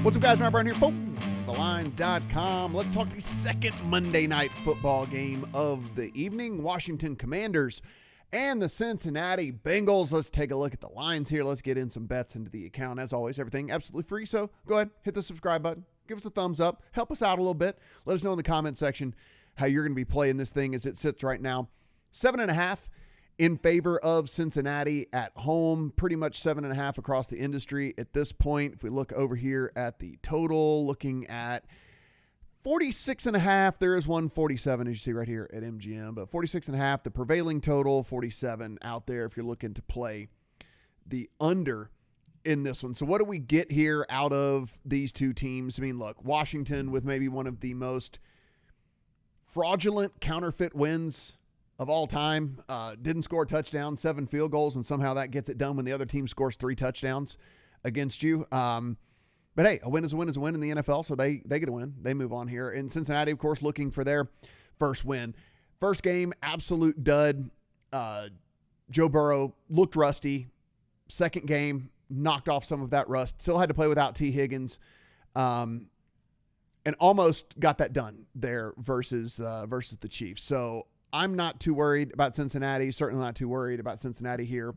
What's up, guys? Matt Brown here for thelines.com. Let's talk the second Monday night football game of the evening. Washington Commanders and the Cincinnati Bengals. Let's take a look at the lines here. Let's get in some bets into the account. As always, everything absolutely free. So go ahead, hit the subscribe button. Give us a thumbs up. Help us out a little bit. Let us know in the comment section how you're going to be playing this thing as it sits right now. 7.5 in favor of Cincinnati at home. Pretty much 7.5 across the industry at this point. If we look over here at the total, looking at 46.5. There is 147, as you see right here at MGM, but 46.5, the prevailing total, 47 out there if you're looking to play the under in this one. So what do we get here out of these two teams? I mean, look, Washington with maybe one of the most fraudulent counterfeit wins of all time, didn't score a touchdown, 7 field goals, and somehow that gets it done when the other team scores 3 touchdowns against you. But hey, a win is a win is a win in the NFL, so they get a win. They move on here. And Cincinnati, of course, looking for their first win. First game, absolute dud. Joe Burrow looked rusty. Second game, knocked off some of that rust. Still had to play without T. Higgins. And almost got that done there versus the Chiefs. So I'm not too worried about Cincinnati. Certainly not too worried about Cincinnati here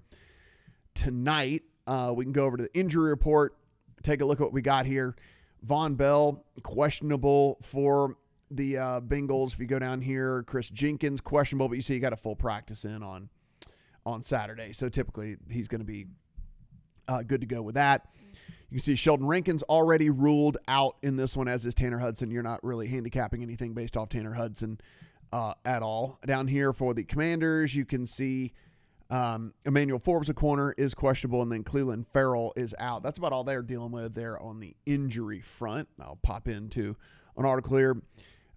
tonight. We can go over to the injury report, take a look at what we got here. Von Bell, questionable for the Bengals. If you go down here, Chris Jenkins, questionable, but you see he got a full practice in on Saturday. So typically he's going to be good to go with that. You can see Sheldon Rankins already ruled out in this one, as is Tanner Hudson. You're not really handicapping anything based off Tanner Hudson at all. Down here for the Commanders, you can see Emmanuel Forbes, a corner, is questionable, and then Cleveland Farrell is out. That's about all they're dealing with there on the injury front. I'll pop into an article here.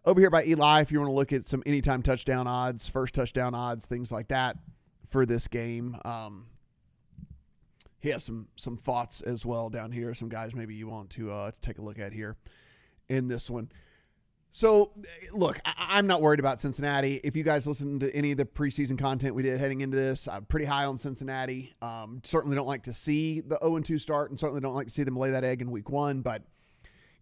Over here by Eli, if you want to look at some anytime touchdown odds, first touchdown odds, things like that for this game. He has some thoughts as well down here, some guys maybe you want to take a look at here in this one. So, look, I'm not worried about Cincinnati. If you guys listen to any of the preseason content we did heading into this, I'm pretty high on Cincinnati. Certainly don't like to see the 0-2 start, and certainly don't like to see them lay that egg in week 1. But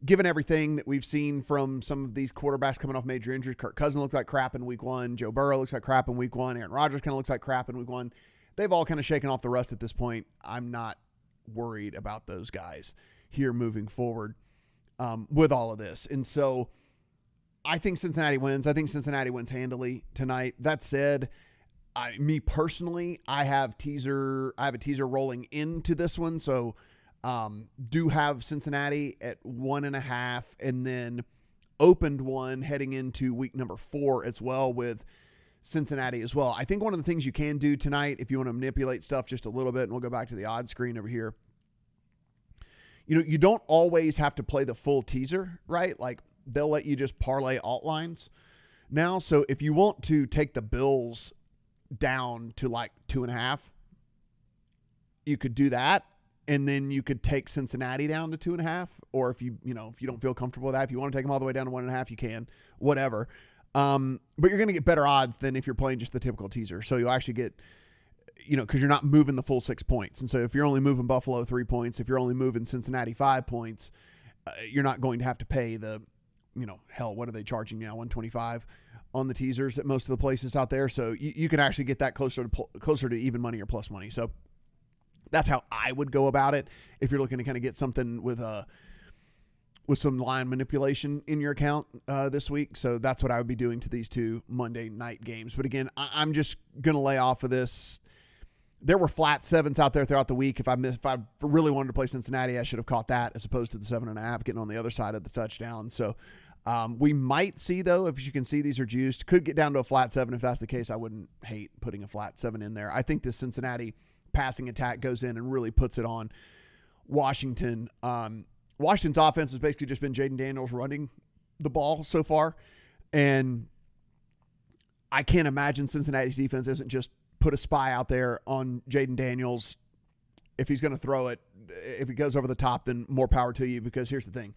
given everything that we've seen from some of these quarterbacks coming off major injuries, Kirk Cousins looked like crap in week 1. Joe Burrow looks like crap in week 1. Aaron Rodgers kind of looks like crap in week 1. They've all kind of shaken off the rust at this point. I'm not worried about those guys here moving forward with all of this. And so I think Cincinnati wins. I think Cincinnati wins handily tonight. That said, me personally, I have a teaser rolling into this one. So do have Cincinnati at 1.5, and then opened one heading into week number 4 as well with Cincinnati as well. I think one of the things you can do tonight, if you want to manipulate stuff just a little bit, and we'll go back to the odds screen over here. You don't always have to play the full teaser, right? Like, they'll let you just parlay alt lines now. So if you want to take the Bills down to like 2.5, you could do that. And then you could take Cincinnati down to 2.5. Or if you don't feel comfortable with that, if you want to take them all the way down to 1.5, you can, whatever. But you're going to get better odds than if you're playing just the typical teaser. So you'll actually get, because you're not moving the full 6 points. And so if you're only moving Buffalo 3 points, if you're only moving Cincinnati 5 points, you're not going to have to pay the, hell, what are they charging now? $125 on the teasers at most of the places out there. So you can actually get that closer to even money or plus money. So that's how I would go about it if you're looking to kind of get something with some line manipulation in your account this week. So that's what I would be doing to these two Monday night games. But again, I'm just going to lay off of this. There were flat 7s out there throughout the week. If I really wanted to play Cincinnati, I should have caught that as opposed to the 7.5 getting on the other side of the touchdown. So we might see, though, if you can see these are juiced, could get down to a flat 7. If that's the case, I wouldn't hate putting a flat 7 in there. I think the Cincinnati passing attack goes in and really puts it on Washington. Washington's offense has basically just been Jaden Daniels running the ball so far. And I can't imagine Cincinnati's defense isn't just put a spy out there on Jaden Daniels. If he's going to throw it, if he goes over the top, then more power to you, because here's the thing.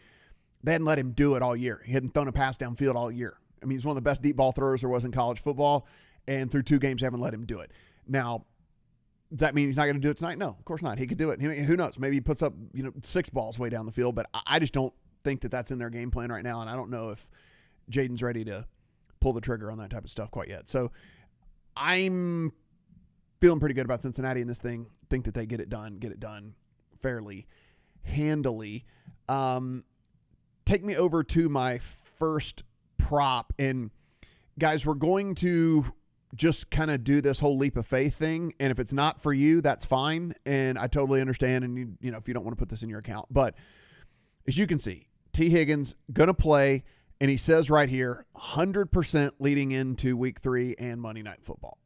They hadn't let him do it all year. He hadn't thrown a pass downfield all year. I mean, he's one of the best deep ball throwers there was in college football, and through 2 games, they haven't let him do it. Now, Does that mean he's not going to do it tonight? No, of course not. He could do it. Who knows? Maybe he puts up 6 balls way down the field, but I just don't think that that's in their game plan right now, and I don't know if Jaden's ready to pull the trigger on that type of stuff quite yet. So I'm feeling pretty good about Cincinnati in this thing. Think that they get it done fairly handily. Take me over to my first prop, and guys, we're going to just kind of do this whole leap of faith thing. And if it's not for you, that's fine. And I totally understand. And if you don't want to put this in your account, but as you can see, T. Higgins going to play. And he says right here, 100% leading into week 3 and Monday Night Football,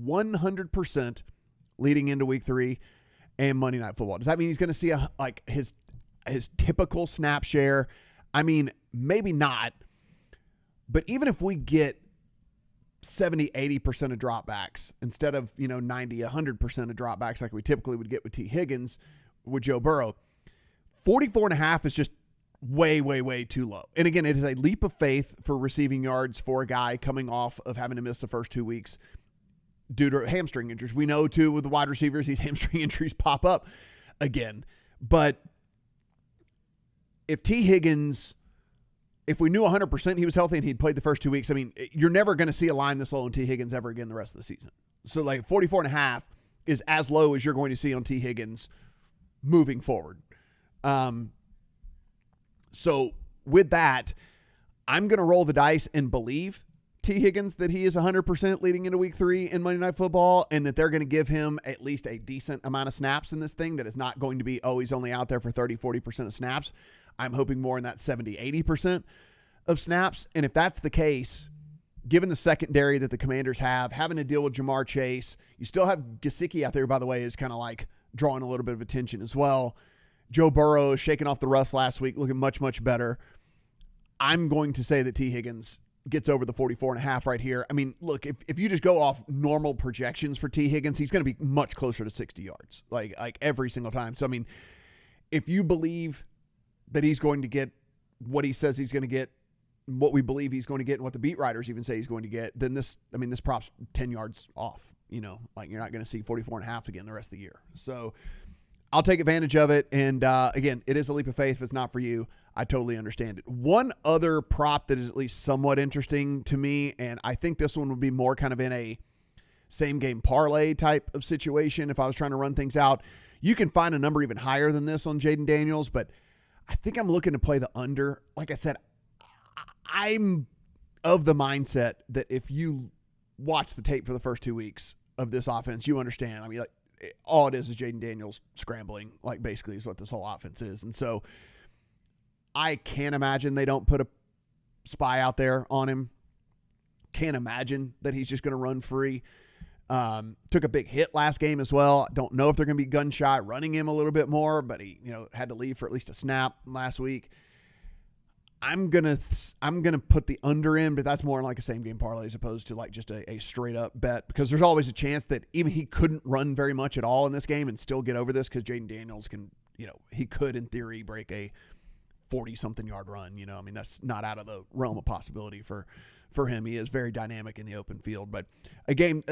100% leading into week 3 and Monday Night Football. Does that mean he's going to see his typical snap share? I mean, maybe not, but even if we get 70, 80% of dropbacks instead of, 90, 100% of dropbacks like we typically would get with T. Higgins, with Joe Burrow, 44.5 is just way, way, way too low. And again, it is a leap of faith for receiving yards for a guy coming off of having to miss the first 2 weeks due to hamstring injuries. We know too with the wide receivers, these hamstring injuries pop up again. But if T. Higgins, if we knew 100% he was healthy and he'd played the first 2 weeks, I mean, you're never going to see a line this low on T. Higgins ever again the rest of the season. So 44.5 is as low as you're going to see on T. Higgins moving forward. So with that, I'm going to roll the dice and believe T. Higgins that he is 100% leading into week 3 in Monday Night Football, and that they're going to give him at least a decent amount of snaps in this thing, that is not going to be, he's only out there for 30, 40% of snaps. I'm hoping more in that 70, 80% of snaps. And if that's the case, given the secondary that the Commanders have, having to deal with Jamar Chase, you still have Gesicki out there, by the way, is kind of drawing a little bit of attention as well. Joe Burrow shaking off the rust last week, looking much, much better. I'm going to say that T. Higgins gets over the 44.5 right here. I mean, look, if you just go off normal projections for T. Higgins, he's going to be much closer to 60 yards, like every single time. So, I mean, if you believe that he's going to get what he says he's going to get, what we believe he's going to get, and what the beat writers even say he's going to get, then this prop's 10 yards off. You're not going to see 44.5 again the rest of the year. So I'll take advantage of it. And again, it is a leap of faith. If it's not for you, I totally understand it. One other prop that is at least somewhat interesting to me, and I think this one would be more kind of in a same game parlay type of situation if I was trying to run things out. You can find a number even higher than this on Jaden Daniels, but I think I'm looking to play the under. Like I said, I'm of the mindset that if you watch the tape for the first 2 weeks of this offense, you understand. I mean, all it is Jaden Daniels scrambling, basically is what this whole offense is. And so I can't imagine they don't put a spy out there on him. Can't imagine that he's just going to run free. Took a big hit last game as well. Don't know if they're going to be gun-shy running him a little bit more, but he had to leave for at least a snap last week. I'm gonna put the under in, but that's more like a same game parlay as opposed to just a straight up bet, because there's always a chance that even he couldn't run very much at all in this game and still get over this, because Jaden Daniels can, he could in theory break a 40-something yard run. I mean, that's not out of the realm of possibility for him. He is very dynamic in the open field, but a game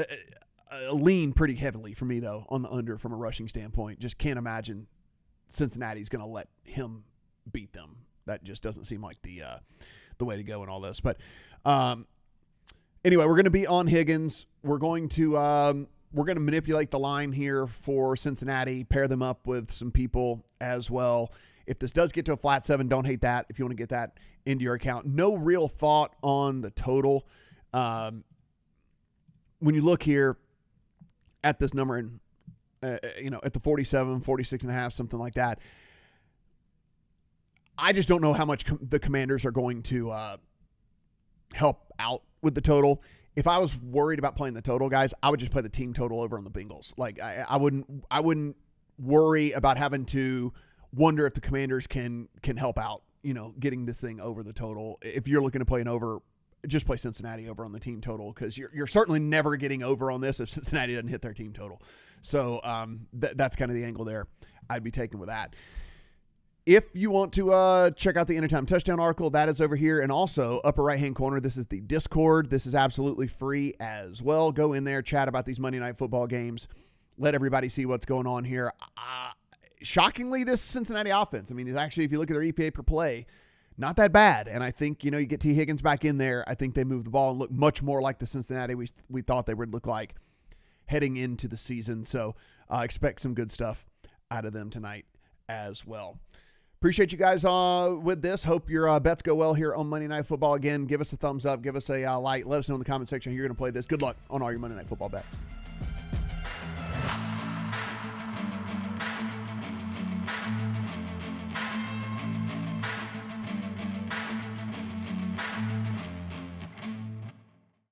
lean pretty heavily for me though on the under from a rushing standpoint. Just can't imagine Cincinnati's going to let him beat them. That just doesn't seem like the way to go in all this. But anyway, we're going to be on Higgins. We're going to manipulate the line here for Cincinnati, pair them up with some people as well. If this does get to a flat 7, don't hate that. If you want to get that into your account, no real thought on the total. When you look here at this number and at the 47, 46.5, something like that, I just don't know how much the Commanders are going to help out with the total. If I was worried about playing the total, guys, I would just play the team total over on the Bengals. I wouldn't worry about having to wonder if the Commanders can help out, getting this thing over the total. If you're looking to play an over, just play Cincinnati over on the team total, because you're certainly never getting over on this if Cincinnati doesn't hit their team total. So that's kind of the angle there I'd be taking with that. If you want to check out the Anytime Touchdown article, that is over here. And also, upper right-hand corner, this is the Discord. This is absolutely free as well. Go in there, chat about these Monday Night Football games let everybody see what's going on here. Shockingly, this Cincinnati offense, I mean, is actually, if you look at their EPA per play, not that bad. And I think, you get T. Higgins back in there. I think they move the ball and look much more like the Cincinnati we thought they would look like heading into the season. So expect some good stuff out of them tonight as well. Appreciate you guys with this. Hope your bets go well here on Monday Night Football. Again, give us a thumbs up. Give us a like. Let us know in the comment section how you're going to play this. Good luck on all your Monday Night Football bets.